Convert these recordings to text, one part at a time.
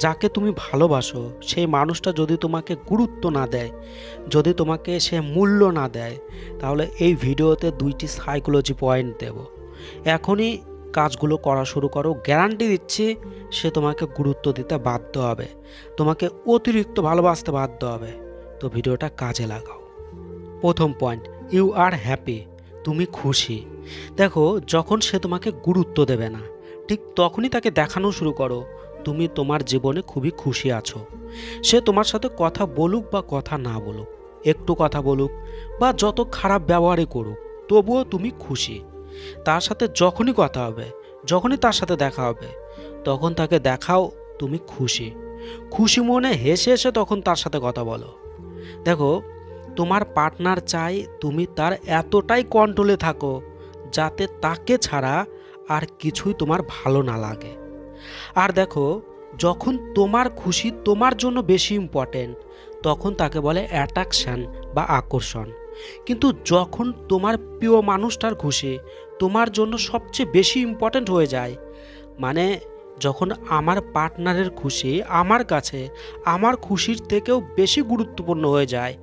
যাকে তুমি ভালোবাসো সেই মানুষটা যদি তোমাকে গুরুত্ব না দেয়, যদি তোমাকে সে মূল্য না দেয়, তাহলে এই ভিডিওতে 2টি সাইকোলজি পয়েন্ট দেব। এখনই কাজগুলো করা শুরু করো, গ্যারান্টি দিচ্ছি সে তোমাকে গুরুত্ব দিতে বাধ্য হবে, তোমাকে অতিরিক্ত ভালোবাসতে বাধ্য হবে। তো ভিডিওটা কাজে লাগাও। প্রথম পয়েন্ট, ইউ আর হ্যাপি, তুমি খুশি। দেখো, যখন সে তোমাকে গুরুত্ব দেবে না, ঠিক তখনই তাকে দেখানো শুরু করো তুমি তোমার জীবনে খুবই খুশি আছো। সে তোমার সাথে কথা বলুক বা কথা না বলুক, একটু কথা বলুক বা যত খারাপ ব্যবহারই করুক, তবুও তুমি খুশি। তার সাথে যখনই কথা হবে, যখনই তার সাথে দেখা হবে, তখন তাকে দেখাও তুমি খুশি। খুশি মনে হেসে হেসে তখন তার সাথে কথা বলো। দেখো, তোমার পার্টনার চাই তুমি তার এতটাই কন্ট্রোলে থাকো যাতে তাকে ছাড়া আর কিছুই তোমার ভালো না লাগে। আর দেখো, যখন তোমার খুশি তোমার জন্য বেশি ইম্পর্টেন্ট, তখন তাকে বলে অ্যাট্রাকশন বা আকর্ষণ। কিন্তু যখন তোমার প্রিয় মানুষটার খুশি তোমার জন্য সবচেয়ে বেশি ইম্পর্টেন্ট হয়ে যায়, মানে যখন আমার পার্টনারের খুশি আমার কাছে আমার খুশির থেকেও বেশি গুরুত্বপূর্ণ হয়ে যায়,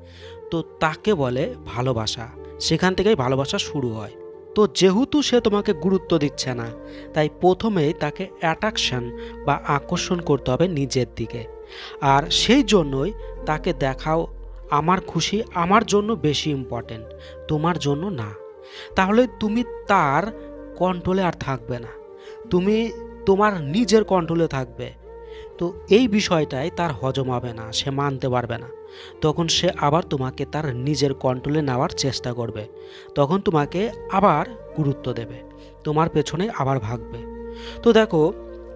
তো তাকে বলে ভালোবাসা। সেখান থেকেই ভালোবাসা শুরু হয়। তো যেহেতু সে তোমাকে গুরুত্ব দিচ্ছে না, তাই প্রথমেই তাকে অ্যাট্রাকশন বা আকর্ষণ করতে হবে নিজের দিকে। আর সেই জন্যই তাকে দেখাও আমার খুশি আমার জন্য বেশি ইম্পর্টেন্ট, তোমার জন্য না। তাহলে তুমি তার কন্ট্রোলে আর থাকবে না, তুমি তোমার নিজের কন্ট্রোলে থাকবে। তো এই বিষয়টাই তার হজম হবে না, সে মানতে পারবে না। তখন সে আবার তোমাকে তার নিজের কন্ট্রোলে নেওয়ার চেষ্টা করবে, তখন তোমাকে আবার গুরুত্ব দেবে, তোমার পেছনে আবার ভাগবে। তো দেখো,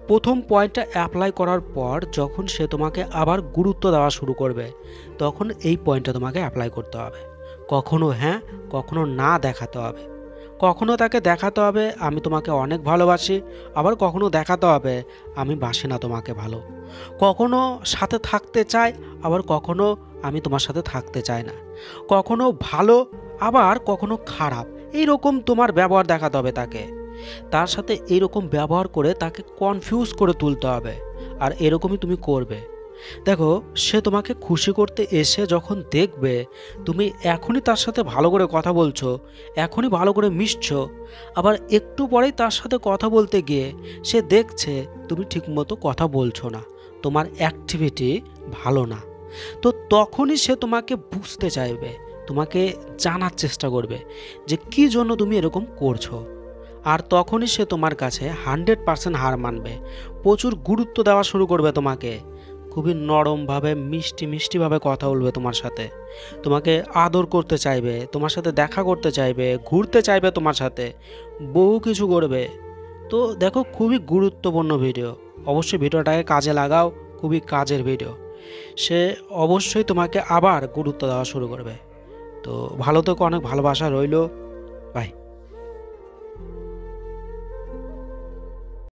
প্রথম পয়েন্টটা অ্যাপ্লাই করার পর যখন সে তোমাকে আবার গুরুত্ব দেওয়া শুরু করবে, তখন এই পয়েন্টটা তোমাকে অ্যাপ্লাই করতে হবে। কখনো হ্যাঁ, কখনো না দেখাতে হবে। কখনো তাকে দেখাতে হবে আমি তোমাকে অনেক ভালোবাসি, আবার কখনো দেখাতে হবে আমি বাসি না তোমাকে ভালো। কখনো সাথে থাকতে চাই, আবার কখনো আমি তোমার সাথে থাকতে চাই না। কখনো ভালো, আবার কখনো খারাপ। এইরকম তোমার ব্যবহার দেখাতে হবে তাকে। তার সাথে এইরকম ব্যবহার করে তাকে কনফিউজ করে তুলতে হবে। আর এরকমই তুমি করবে। দেখো, সে তোমাকে খুশি করতে এসে যখন দেখবে তুমি এখনই তার সাথে ভালো করে কথা বলছো, এখনই ভালো করে মিশছো, আবার একটু পরেই তার সাথে কথা বলতে গিয়ে সে দেখছে তুমি ঠিকমতো কথা বলছো না, তোমার অ্যাক্টিভিটি ভালো না, তো তখনই সে তোমাকে বুঝতে চাইবে, তোমাকে জানার চেষ্টা করবে যে কী জন্য তুমি এরকম করছো। আর তখনই সে তোমার কাছে 100% হার মানবে, প্রচুর গুরুত্ব দেওয়া শুরু করবে তোমাকে, খুবই নরমভাবে মিষ্টি মিষ্টিভাবে কথা বলবে তোমার সাথে, তোমাকে আদর করতে চাইবে, তোমার সাথে দেখা করতে চাইবে, ঘুরতে চাইবে তোমার সাথে, বহু কিছু করবে। তো দেখো, খুবই গুরুত্বপূর্ণ ভিডিও, অবশ্যই ভিডিওটাকে কাজে লাগাও, খুবই কাজের ভিডিও। সে অবশ্যই তোমাকে আবার গুরুত্ব দেওয়া শুরু করবে। তো ভালো থেকো, অনেক ভালোবাসা রইলো। বাই।